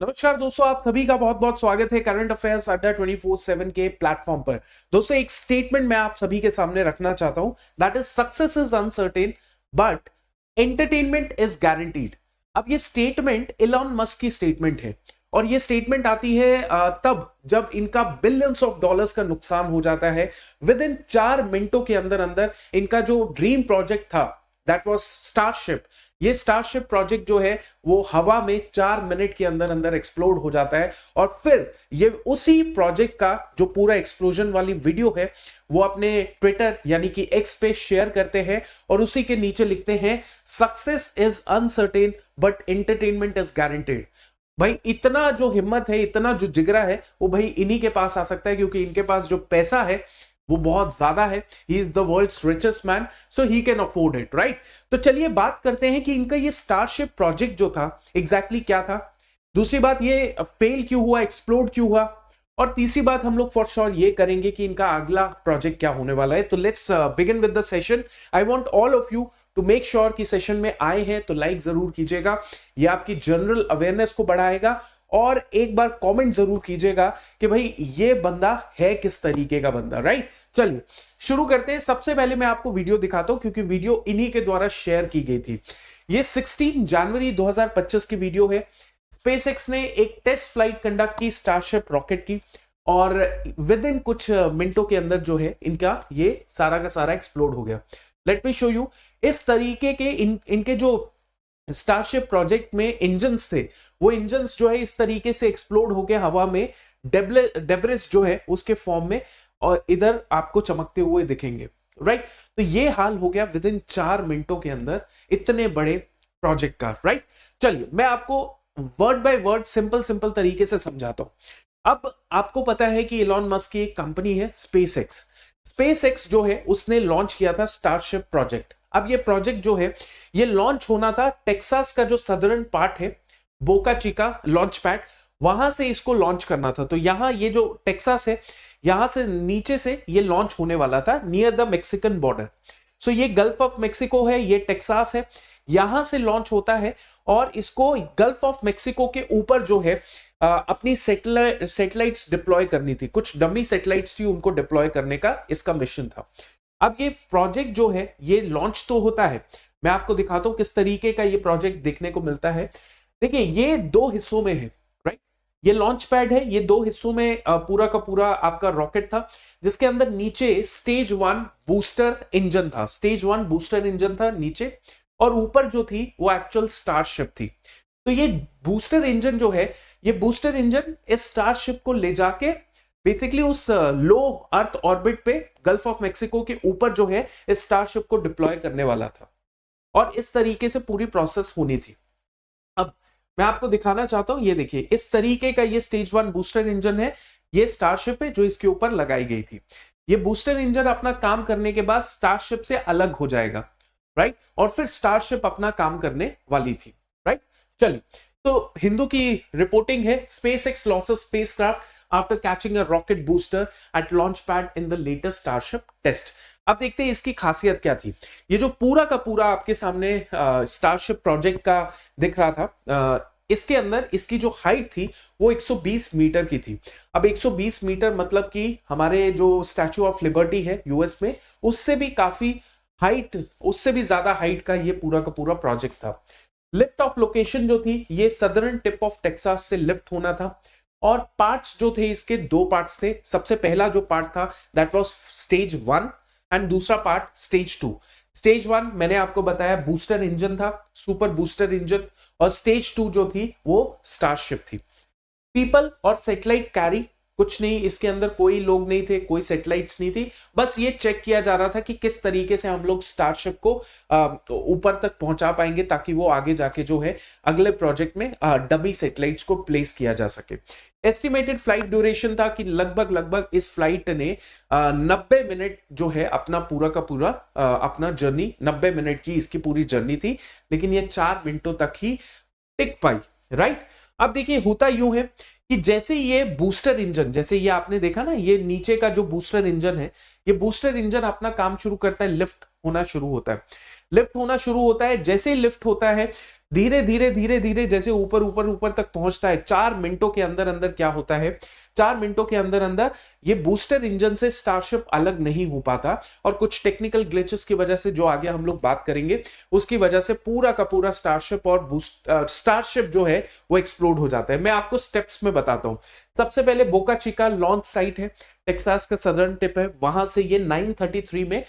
नमस्कार दोस्तों, आप सभी का बहुत बहुत स्वागत है करंट अफेयर्स अड्डा 24/7 के प्लेटफॉर्म पर। दोस्तों, एक स्टेटमेंट मैं आप सभी के सामने रखना चाहता हूं, that is success is uncertain but entertainment is guaranteed. अब ये स्टेटमेंट इलॉन मस्क की स्टेटमेंट है और ये स्टेटमेंट आती है तब जब इनका बिलियंस ऑफ डॉलर्स का नुकसान हो जाता है। विद इन 4 मिनटों के अंदर अंदर इनका जो ड्रीम प्रोजेक्ट था, दैट वाज स्टारशिप। ये स्टारशिप प्रोजेक्ट जो है वो हवा में 4 मिनट के अंदर अंदर एक्सप्लोड हो जाता है और फिर ये उसी प्रोजेक्ट का जो पूरा एक्सप्लोजन वाली वीडियो है वो अपने ट्विटर यानी कि एक्स पे शेयर करते हैं और उसी के नीचे लिखते हैं, success is uncertain but entertainment is guaranteed. भाई, इतना जो हिम्मत है, इतना जो जिगरा है, वो भाई इन्हीं के पास आ सकता है क्योंकि इनके पास जो पैसा है वो बहुत ज्यादा है। He is the world's richest man, so he can afford it, right. तो चलिए बात करते हैं कि इनका ये स्टारशिप प्रोजेक्ट जो था एग्जैक्टली क्या था। दूसरी बात, ये फेल क्यों हुआ, एक्सप्लोड क्यों हुआ। और तीसरी बात, हम लोग फॉर श्योर ये करेंगे कि इनका अगला प्रोजेक्ट क्या होने वाला है। तो let's begin with the session. I want all of you to make sure कि सेशन में आए हैं तो लाइक जरूर कीजिएगा, ये आपकी जनरल अवेयरनेस को बढ़ाएगा। और एक बार कमेंट जरूर कीजिएगा कि भाई ये बंदा है किस तरीके का बंदा, राइट। चलिए शुरू करते हैं। सबसे पहले मैं आपको वीडियो दिखाता हूं क्योंकि वीडियो इन्हीं के द्वारा शेयर की गई थी। ये 16 जनवरी 2025 की वीडियो है। स्पेसएक्स ने एक टेस्ट फ्लाइट कंडक्ट की स्टारशिप रॉकेट की और विद इन कुछ मिनटों के अंदर जो है इनका ये सारा का सारा एक्सप्लोड हो गया। Let me show you. इस तरीके के इनके जो स्टारशिप प्रोजेक्ट में इंजन्स थे, वो इंजन्स जो है इस तरीके से एक्सप्लोड होकर हवा में डेब्रिस जो है उसके फॉर्म में और इधर आपको चमकते हुए दिखेंगे, राइट। तो ये हाल हो गया विद इन 4 मिनटों के अंदर इतने बड़े प्रोजेक्ट का, राइट। चलिए मैं आपको word by word simple simple तरीके से समझाता हूं। अब आपको पता है कि इलॉन मस्क की एक कंपनी है स्पेसएक्स। स्पेसएक्स जो है उसने लॉन्च किया था स्टारशिप प्रोजेक्ट। अब ये प्रोजेक्ट जो है ये लॉन्च होना था टेक्सास का जो सदर्न पार्ट है, बोका चिका लॉन्च पैड, वहां से इसको लॉन्च करना था। तो यहां ये जो टेक्सास है, यहां से नीचे से ये लॉन्च होने वाला था नियर द मैक्सिकन बॉर्डर। सो ये गल्फ ऑफ मेक्सिको है, ये टेक्सास है, यहां से लॉन्च होता है और इसको गल्फ ऑफ मेक्सिको के ऊपर जो है अपनी सैटेलाइट्स डिप्लॉय करनी थी। कुछ डमी सैटेलाइट्स थी, उनको डिप्लॉय करने का इसका मिशन था। अब ये प्रोजेक्ट जो है ये लॉन्च तो होता है, मैं आपको दिखाता हूं किस तरीके का ये प्रोजेक्ट देखने को मिलता है। देखिए ये 2 हिस्सों में है, राइट। ये लॉन्च पैड है, ये 2 हिस्सों में पूरा का पूरा आपका रॉकेट था जिसके अंदर नीचे स्टेज 1 बूस्टर इंजन था। स्टेज 1 बूस्टर इंजन था नीचे और ऊपर जो थी वो एक्चुअल स्टारशिप थी। तो ये बूस्टर इंजन जो है, ये बूस्टर इंजन इस स्टारशिप को ले जाके बेसिकली उस लो अर्थ ऑर्बिट पे गल्फ ऑफ मेक्सिको के ऊपर जो है इस स्टारशिप को डिप्लॉय करने वाला था और इस तरीके से पूरी प्रोसेस होनी थी। अब मैं आपको दिखाना चाहता हूं, ये देखिए इस तरीके का ये स्टेज 1 बूस्टर इंजन है, ये स्टारशिप है जो इसके ऊपर लगाई गई थी। ये बूस्टर इंजन अपना काम करने के बाद स्टारशिप से अलग हो जाएगा, राइट, और फिर स्टारशिप अपना काम करने वाली थी, राइट। चलिए, तो हिंदू की रिपोर्टिंग है, SpaceX loses spacecraft after catching a rocket booster at launch pad in the latest Starship test. अब देखते हैं इसकी खासियत क्या थी। ये जो पूरा का पूरा आपके सामने स्टारशिप प्रोजेक्ट का दिख रहा था, इसके अंदर इसकी जो हाइट थी वो 120 मीटर की थी। अब 120 मीटर मतलब कि हमारे जो स्टैचू ऑफ लिबर्टी है यूएस में, उससे भी काफी हाइट, उससे भी ज्यादा हाइट का ये पूरा का पूरा प्रोजेक्ट था। लिफ्ट ऑफ लोकेशन जो थी ये सदर्न टिप ऑफ टेक्सास से लिफ्ट होना था और पार्ट्स जो थे इसके 2 पार्ट्स थे। सबसे पहला जो पार्ट था दैट वाज स्टेज 1 एंड दूसरा पार्ट स्टेज 2। स्टेज 1 मैंने आपको बताया बूस्टर इंजन था, सुपर बूस्टर इंजन, और स्टेज 2 जो थी वो स्टारशिप थी। पीपल और सैटेलाइट कैरी कुछ नहीं, इसके अंदर कोई लोग नहीं थे, कोई सैटेलाइट्स नहीं थी। बस ये चेक किया जा रहा था कि किस तरीके से हम लोग स्टारशिप को ऊपर तक पहुंचा पाएंगे ताकि वो आगे जाके जो है अगले प्रोजेक्ट में डमी सैटेलाइट्स को प्लेस किया जा सके। एस्टिमेटेड फ्लाइट ड्यूरेशन था कि लगभग इस फ्लाइट ने 90 मिनट जो है अपना पूरा का पूरा अपना जर्नी, 90 मिनट की इसकी पूरी जर्नी थी, लेकिन ये 4 मिनटों तक ही टिक पाई, राइट। अब देखिए होता यूं है कि जैसे ये बूस्टर इंजन, जैसे ये आपने देखा ना, ये नीचे का जो बूस्टर इंजन है, ये बूस्टर इंजन अपना काम शुरू करता है, लिफ्ट होना शुरू होता है। लिफ्ट होना शुरू होता है, जैसे ही लिफ्ट होता है धीरे धीरे धीरे धीरे जैसे ऊपर ऊपर ऊपर तक पहुंचता है, 4 मिनटों के अंदर अंदर क्या होता है, 4 मिनटों के अंदर अंदर ये बूस्टर इंजन से स्टारशिप अलग नहीं हो पाता, और कुछ टेक्निकल ग्लिचेस की वजह से, जो आगे हम लोग बात करेंगे, उसकी वजह से पूरा का पूरा स्टारशिप और स्टारशिप जो है वो एक्सप्लोड हो जाता है। मैं आपको स्टेप्स में बताता हूं। सबसे पहले बोका चिका लॉन्च साइट है, टेक्सास का सदर्न टिप है, वहां से ये 9:33 में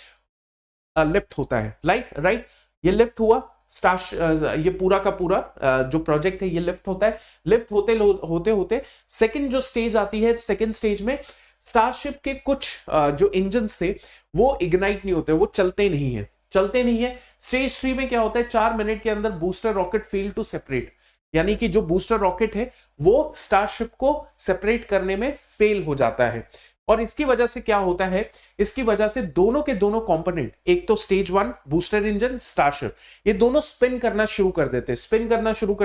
लिफ्ट होता है। राइट, ये लिफ्ट हुआ, ये पूरा का पूरा जो प्रोजेक्ट है ये लिफ्ट होता है। लिफ्ट होते होते होते सेकंड जो स्टेज आती है, सेकंड स्टेज में स्टारशिप के कुछ जो इंजन्स थे वो इग्नाइट नहीं होते, वो चलते नहीं है। स्टेज 3 में क्या होता है, 4 मिनट के अंदर booster rocket fail to separate, यानी कि जो बूस्टर रॉकेट है वो स्टारशिप को सेपरेट करने में फेल हो जाता है। और इसकी वजह से क्या होता है, इसकी वजह से दोनों के दोनों कंपोनेंट, एक तो स्टेज 1 बूस्टर इंजन, स्टारशिप, ये दोनों स्पिन करना शुरू कर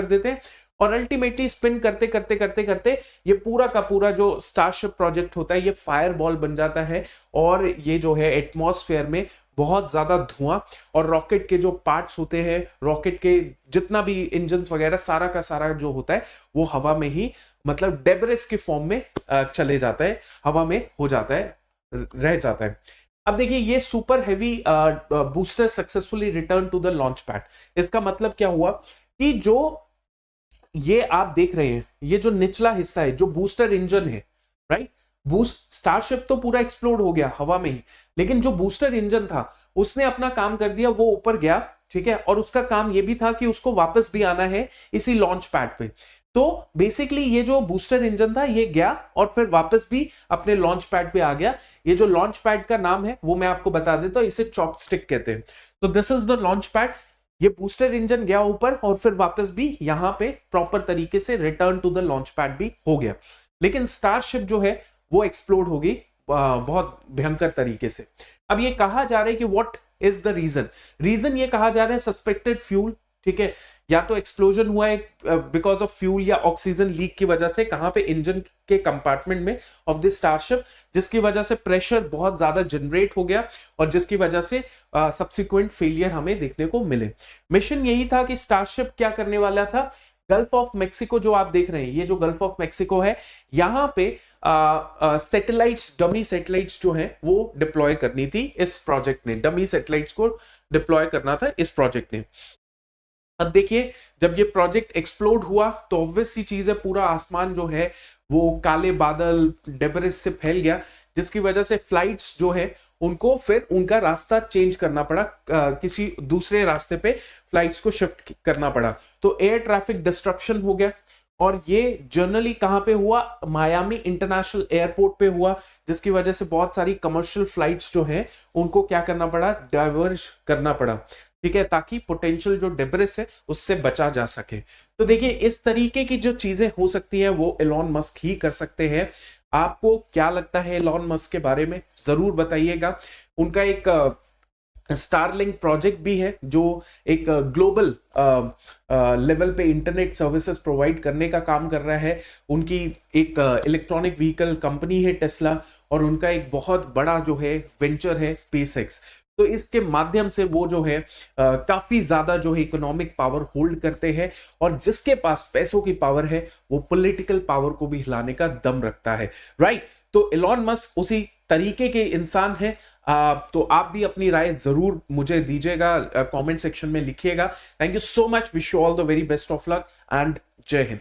देते हैं और अल्टीमेटली स्पिन करते करते करते करते ये पूरा का पूरा जो स्टारशिप प्रोजेक्ट होता है ये फायर बॉल बन जाता है, और ये जो है एटमॉस्फेयर में बहुत ज्यादा धुआं, और रॉकेट के जो पार्ट्स होते हैं, रॉकेट के जितना भी इंजन वगैरह सारा का सारा जो होता है वो हवा में ही, मतलब डेब्रिस के फॉर्म में चले जाता है, हवा में हो जाता है, रह जाता है। अब देखिए, ये super heavy booster successfully return to the launch pad. इसका मतलब क्या हुआ कि जो ये आप देख रहे हैं, ये जो निचला हिस्सा है, जो बूस्टर इंजन है, राइट, स्टारशिप तो पूरा एक्सप्लोड हो गया हवा में ही, लेकिन जो बूस्टर इंजन था उसने अपना काम कर दिया, वो ऊपर गया, ठीक है, और उसका काम ये भी था कि उसको वापस भी आना है इसी लॉन्च पैड पे। तो बेसिकली ये जो बूस्टर इंजन था ये गया और फिर वापस भी अपने लॉन्च पैड पे आ गया। ये जो लॉन्च पैड का नाम है वो मैं आपको बता देता हूं, इसे चॉपस्टिक कहते हैं। तो this is the launch pad. ये बूस्टर इंजन गया ऊपर और फिर वापस भी यहां पे प्रॉपर तरीके से return to the launch pad भी हो गया, लेकिन स्टारशिप जो है वो एक्सप्लोड होगी बहुत भयंकर तरीके से। अब ये कहा जा रहा है कि व्हाट इज द रीजन ये कहा जा रहा है सस्पेक्टेड फ्यूल, ठीक है, या तो एक्सप्लोजन हुआ है बिकॉज ऑफ फ्यूल या ऑक्सीजन लीक की वजह से, कहां पे इंजन के कंपार्टमेंट में ऑफ दिस स्टारशिप, जिसकी वजह से प्रेशर बहुत ज्यादा जनरेट हो गया और जिसकी वजह से सब्सिक्वेंट फेलियर हमें देखने को मिले। मिशन यही था कि स्टारशिप क्या करने वाला था, गल्फ ऑफ मेक्सिको जो आप देख रहे हैं, ये जो गल्फ ऑफ मेक्सिको है, यहां पे सैटेलाइट्स, डमी सैटेलाइट्स जो हैं वो डिप्लॉय करनी थी इस प्रोजेक्ट ने, डमी सैटेलाइट्स को डिप्लॉय करना था इस प्रोजेक्ट ने। अब देखिए, जब ये प्रोजेक्ट एक्सप्लोड हुआ तो ऑब्वियस सी चीज है, पूरा आसमान जो है वो काले बादल डेब्रिस से फैल गया, जिसकी वजह से फ्लाइट्स जो है उनको फिर उनका रास्ता चेंज करना पड़ा, किसी दूसरे रास्ते पे फ्लाइट्स को शिफ्ट करना पड़ा। तो एयर ट्रैफिक डिस्ट्रप्शन हो गया, और ये जनरली कहां पे हुआ, मायामी इंटरनेशनल एयरपोर्ट पे हुआ, जिसकी वजह से बहुत सारी कमर्शियल फ्लाइट्स जो हैं उनको क्या करना पड़ा, डाइवर्ज करना पड़ा, ठीक है, ताकि पोटेंशियल जो डेब्रिस है उससे बचा जा सके। तो देखिए, इस तरीके की जो चीजें हो सकती हैं वो एलॉन मस्क ही कर सकते हैं। आपको क्या लगता है एलॉन मस्क के बारे में, जरूर बताइएगा। उनका एक स्टारलिंक प्रोजेक्ट भी है जो एक ग्लोबल लेवल पे इंटरनेट सर्विसेज प्रोवाइड करने का काम कर रहा है। उनकी एक इलेक्ट्रॉनिक व्हीकल कंपनी है टेस्ला, और उनका एक बहुत बड़ा जो है वेंचर है स्पेसएक्स। तो इसके माध्यम से वो जो है काफी ज्यादा जो है इकोनॉमिक पावर होल्ड करते हैं, और जिसके पास पैसों की पावर है वो पॉलिटिकल पावर को भी हिलाने का दम रखता है, राइट। तो एलॉन मस्क उसी तरीके के इंसान है। तो आप भी अपनी राय जरूर मुझे दीजिएगा, कमेंट सेक्शन में लिखिएगा। Thank you so much, wish you all the very best of luck and जय हिंद।